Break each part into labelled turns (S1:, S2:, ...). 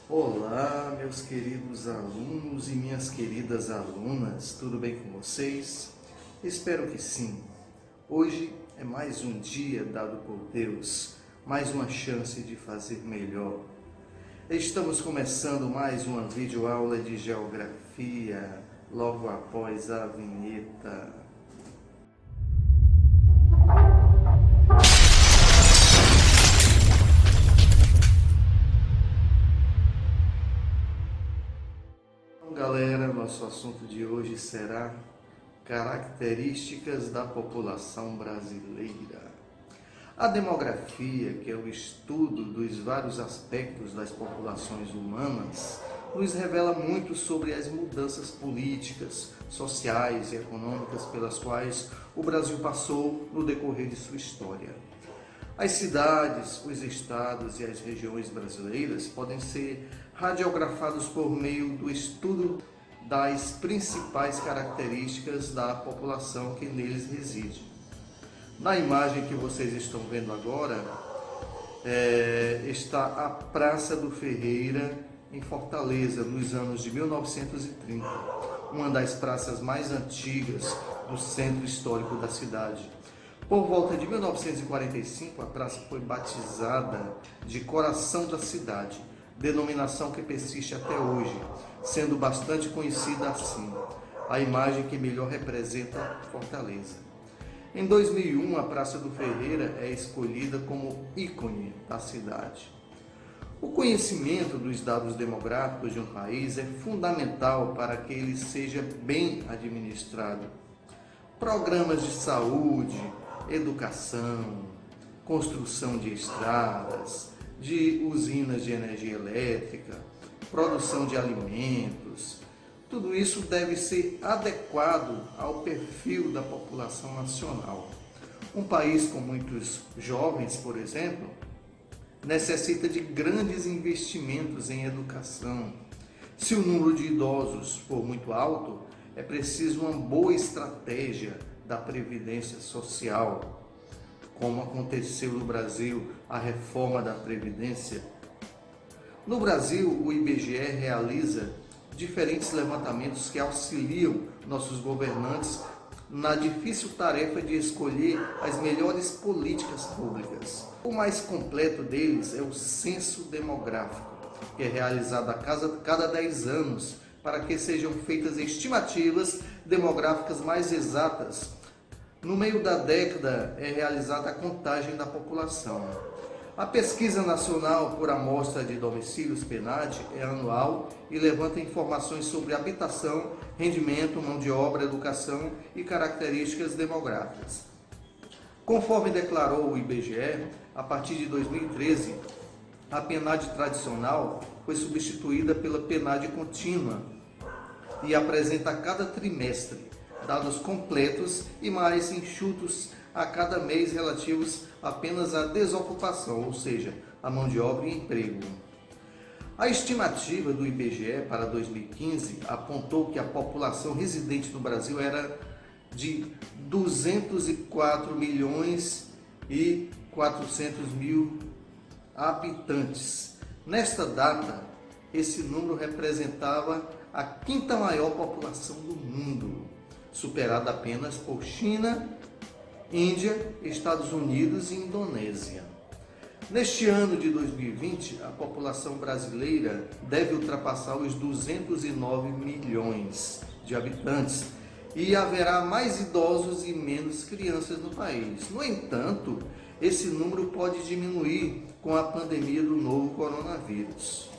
S1: Olá, meus queridos alunos e minhas queridas alunas, tudo bem com vocês? Espero que sim. Hoje é mais um dia dado por Deus, mais uma chance de fazer melhor. Estamos começando mais uma videoaula de geografia, logo após a vinheta. Galera, nosso assunto de hoje será características da população brasileira. A demografia, que é o estudo dos vários aspectos das populações humanas, nos revela muito sobre as mudanças políticas, sociais e econômicas pelas quais o Brasil passou no decorrer de sua história. As cidades, os estados e as regiões brasileiras podem ser radiografados por meio do estudo das principais características da população que neles reside. Na imagem que vocês estão vendo agora, está a Praça do Ferreira, em Fortaleza, nos anos de 1930, uma das praças mais antigas do centro histórico da cidade. Por volta de 1945, a praça foi batizada de Coração da Cidade, denominação que persiste até hoje, sendo bastante conhecida assim, a imagem que melhor representa Fortaleza. Em 2001, a Praça do Ferreira é escolhida como ícone da cidade. O conhecimento dos dados demográficos de um país é fundamental para que ele seja bem administrado. Programas de saúde, educação, construção de estradas, de usinas de energia elétrica, produção de alimentos, tudo isso deve ser adequado ao perfil da população nacional. Um país com muitos jovens, por exemplo, necessita de grandes investimentos em educação. Se o número de idosos for muito alto, é preciso uma boa estratégia da Previdência Social, como aconteceu no Brasil a reforma da Previdência. No Brasil, o IBGE realiza diferentes levantamentos que auxiliam nossos governantes na difícil tarefa de escolher as melhores políticas públicas. O mais completo deles é o Censo Demográfico, que é realizado a cada 10 anos, para que sejam feitas estimativas demográficas mais exatas. No meio da década é realizada a contagem da população. A pesquisa nacional por amostra de domicílios PNAD é anual e levanta informações sobre habitação, rendimento, mão de obra, educação e características demográficas. Conforme declarou o IBGE, a partir de 2013, a PNAD tradicional foi substituída pela PNAD contínua e apresenta a cada trimestre dados completos e mais enxutos a cada mês relativos apenas à desocupação, ou seja, a mão de obra e emprego. A estimativa do IBGE para 2015 apontou que a população residente no Brasil era de 204 milhões e 400 mil habitantes. Nesta data, esse número representava a quinta maior população do mundo, superada apenas por China, Índia, Estados Unidos e Indonésia. Neste ano de 2020, a população brasileira deve ultrapassar os 209 milhões de habitantes e haverá mais idosos e menos crianças no país. No entanto, esse número pode diminuir com a pandemia do novo coronavírus.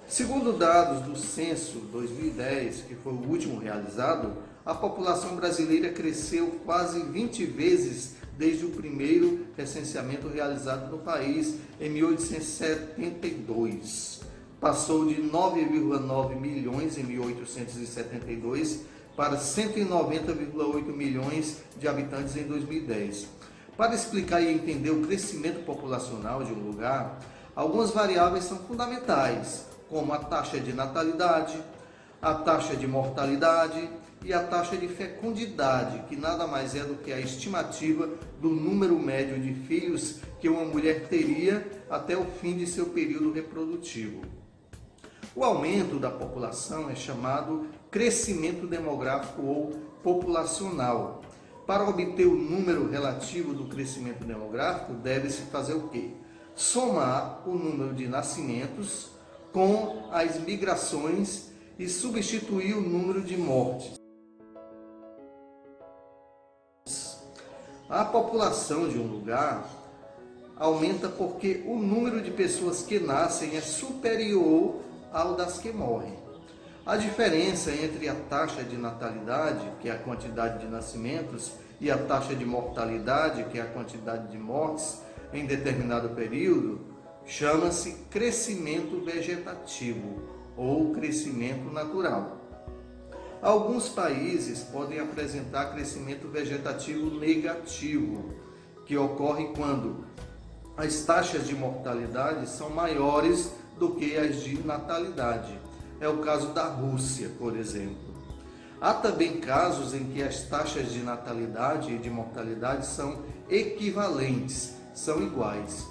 S1: Segundo dados do Censo 2010, que foi o último realizado, a população brasileira cresceu quase 20 vezes desde o primeiro recenseamento realizado no país em 1872. Passou de 9,9 milhões em 1872 para 190,8 milhões de habitantes em 2010. Para explicar e entender o crescimento populacional de um lugar, algumas variáveis são fundamentais, como a taxa de natalidade, a taxa de mortalidade e a taxa de fecundidade, que nada mais é do que a estimativa do número médio de filhos que uma mulher teria até o fim de seu período reprodutivo. O aumento da população é chamado crescimento demográfico ou populacional. Para obter o número relativo do crescimento demográfico, deve-se fazer o quê? Somar o número de nascimentos com as migrações e substituir o número de mortes. A população de um lugar aumenta porque o número de pessoas que nascem é superior ao das que morrem. A diferença entre a taxa de natalidade, que é a quantidade de nascimentos, e a taxa de mortalidade, que é a quantidade de mortes em determinado período, chama-se crescimento vegetativo ou crescimento natural. Alguns países podem apresentar crescimento vegetativo negativo, que ocorre quando as taxas de mortalidade são maiores do que as de natalidade. É o caso da Rússia, por exemplo. Há também casos em que as taxas de natalidade e de mortalidade são equivalentes, são iguais.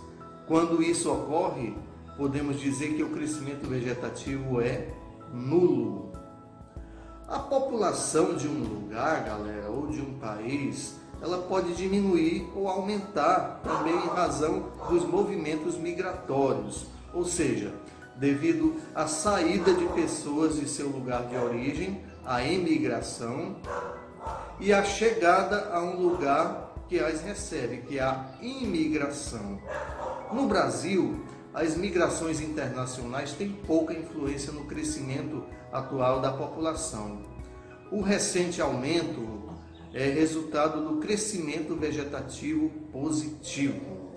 S1: Quando isso ocorre, podemos dizer que o crescimento vegetativo é nulo. A população de um lugar, galera, ou de um país, ela pode diminuir ou aumentar também em razão dos movimentos migratórios, ou seja, devido à saída de pessoas de seu lugar de origem, a imigração, e a chegada a um lugar que as recebe, que é a imigração. No Brasil, as migrações internacionais têm pouca influência no crescimento atual da população. O recente aumento é resultado do crescimento vegetativo positivo.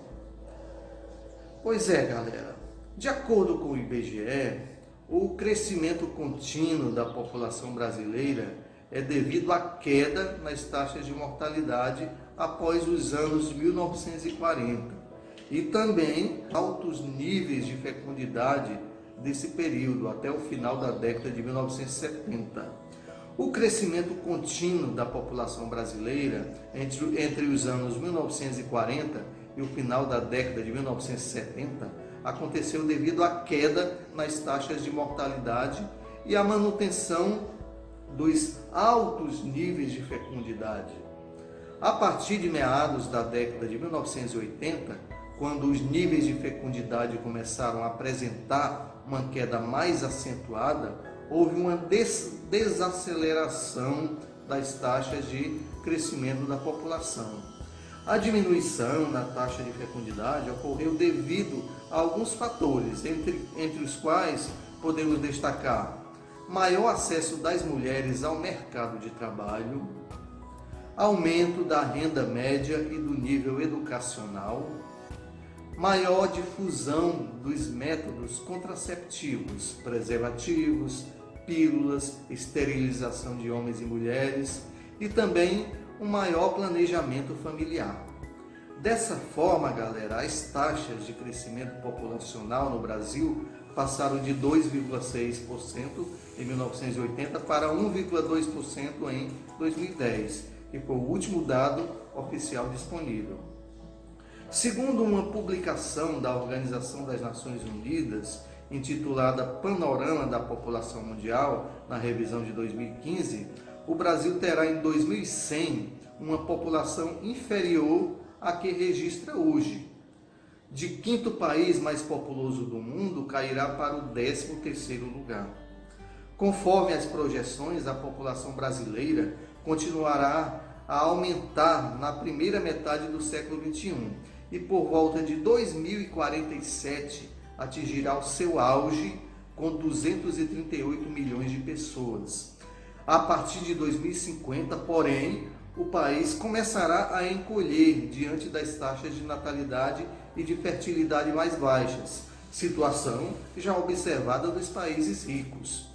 S1: Pois é, galera, de acordo com o IBGE, o crescimento contínuo da população brasileira é devido à queda nas taxas de mortalidade após os anos de 1940 e também altos níveis de fecundidade desse período, até o final da década de 1970. O crescimento contínuo da população brasileira entre os anos 1940 e o final da década de 1970 aconteceu devido à queda nas taxas de mortalidade e à manutenção dos altos níveis de fecundidade. A partir de meados da década de 1980, quando os níveis de fecundidade começaram a apresentar uma queda mais acentuada, houve uma desaceleração das taxas de crescimento da população. A diminuição na taxa de fecundidade ocorreu devido a alguns fatores, entre os quais podemos destacar maior acesso das mulheres ao mercado de trabalho, aumento da renda média e do nível educacional, maior difusão dos métodos contraceptivos, preservativos, pílulas, esterilização de homens e mulheres e também um maior planejamento familiar. Dessa forma, galera, as taxas de crescimento populacional no Brasil passaram de 2,6% em 1980 para 1,2% em 2010, que foi o último dado oficial disponível. Segundo uma publicação da Organização das Nações Unidas, intitulada Panorama da População Mundial, na revisão de 2015, o Brasil terá em 2100 uma população inferior à que registra hoje. De quinto país mais populoso do mundo, cairá para o 13º lugar. Conforme as projeções, a população brasileira continuará a aumentar na primeira metade do século XXI e por volta de 2047 atingirá o seu auge com 238 milhões de pessoas. A partir de 2050, porém, o país começará a encolher diante das taxas de natalidade e de fertilidade mais baixas, situação já observada nos países ricos.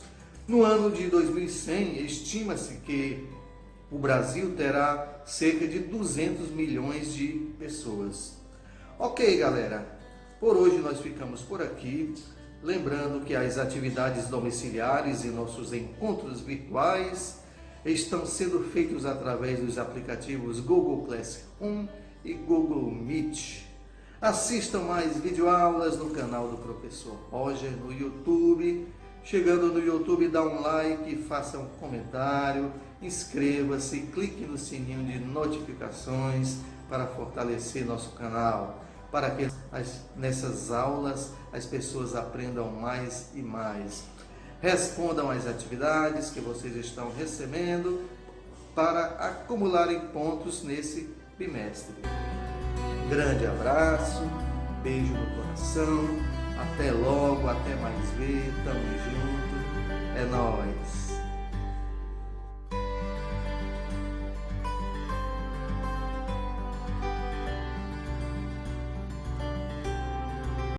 S1: No ano de 2100, estima-se que o Brasil terá cerca de 200 milhões de pessoas. Ok, galera, por hoje nós ficamos por aqui. Lembrando que as atividades domiciliares e nossos encontros virtuais estão sendo feitos através dos aplicativos Google Classroom e Google Meet. Assistam mais videoaulas no canal do Professor Roger no YouTube Chegando no YouTube, dá um like, faça um comentário, inscreva-se, clique no sininho de notificações para fortalecer nosso canal, para que nessas aulas as pessoas aprendam mais e mais. Respondam às atividades que vocês estão recebendo para acumularem pontos nesse bimestre. Grande abraço, beijo no coração, até logo, até mais ver, tamo junto, é nóis.